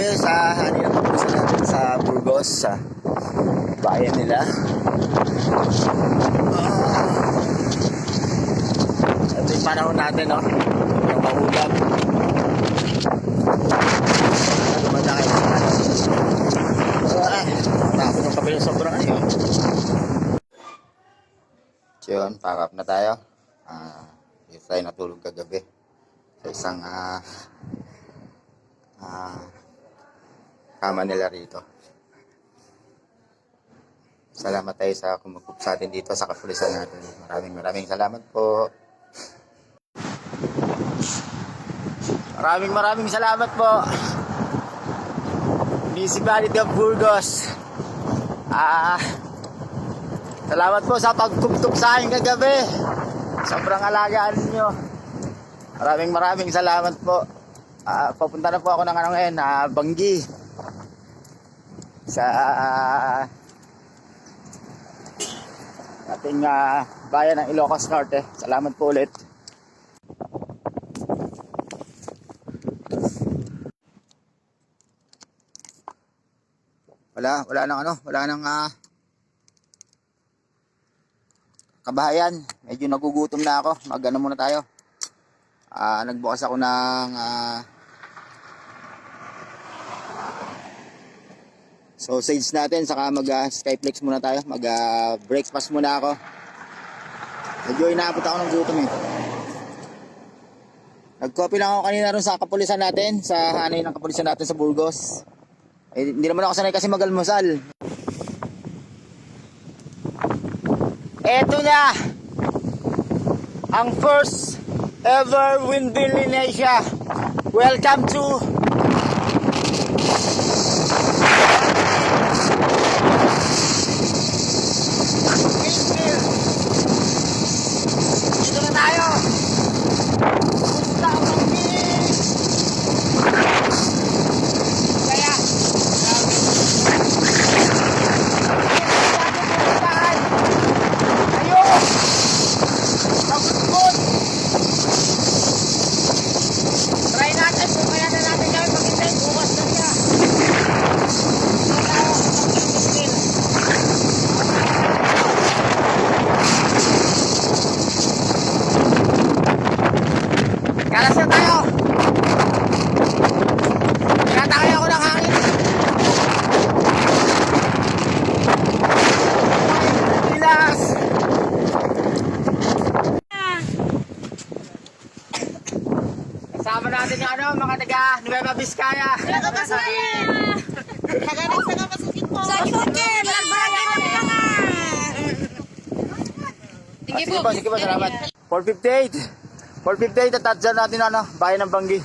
kami sa kanina papusa natin sa Burgos, sa bayan nila. Ito yung panahon natin, no? Yung maulap. Lumanda kayo sa kanan. Tapos yung kapil yung sobrang ano yun. So yun, pack up na tayo. Dito tayo natulog kagabi sa isang kama nila rito. Salamat tayo sa kumukup sa atin dito sa kapulisan natin. Maraming salamat po. Maraming salamat po. Municipality of Burgos. Salamat po sa pagtugtog sa akin kagabi. Sobrang alagaan niyo. Maraming salamat po. Papunta na po ako ng ngayon, Banggi. Sa ating bayan ng Ilocos Norte. Salamat po ulit. Wala nang kabahayan. Medyo nagugutom na ako. Mag-ano muna tayo. Nagbukas ako ng sausage natin, saka mag-skyflex muna tayo. Breakfast muna ako. Medyo inaabot ako ng gutom eh. Nag-copy lang ako kanina ron sa kapulisan natin, sa hanay ng kapulisan natin sa Burgos. Hindi naman ako sanay kasi mag-almusal. Eto na ang first ever windmill in Asia. Welcome to windmill. Dito na tayo. Punta ang Banggi. Kaya try natin kung kaya na natin gawin maghintay. Bukas na siya. Kalas na tayo. Natakay ako ng hangin. Relax. Kasama natin yung mga taga Nueva Vizcaya. Taga Vizcaya. Taga Pacific po. Sa Joker, Barangay Malangan. Sige po, salamat. 458 at touchdown natin bayan ng Banggi.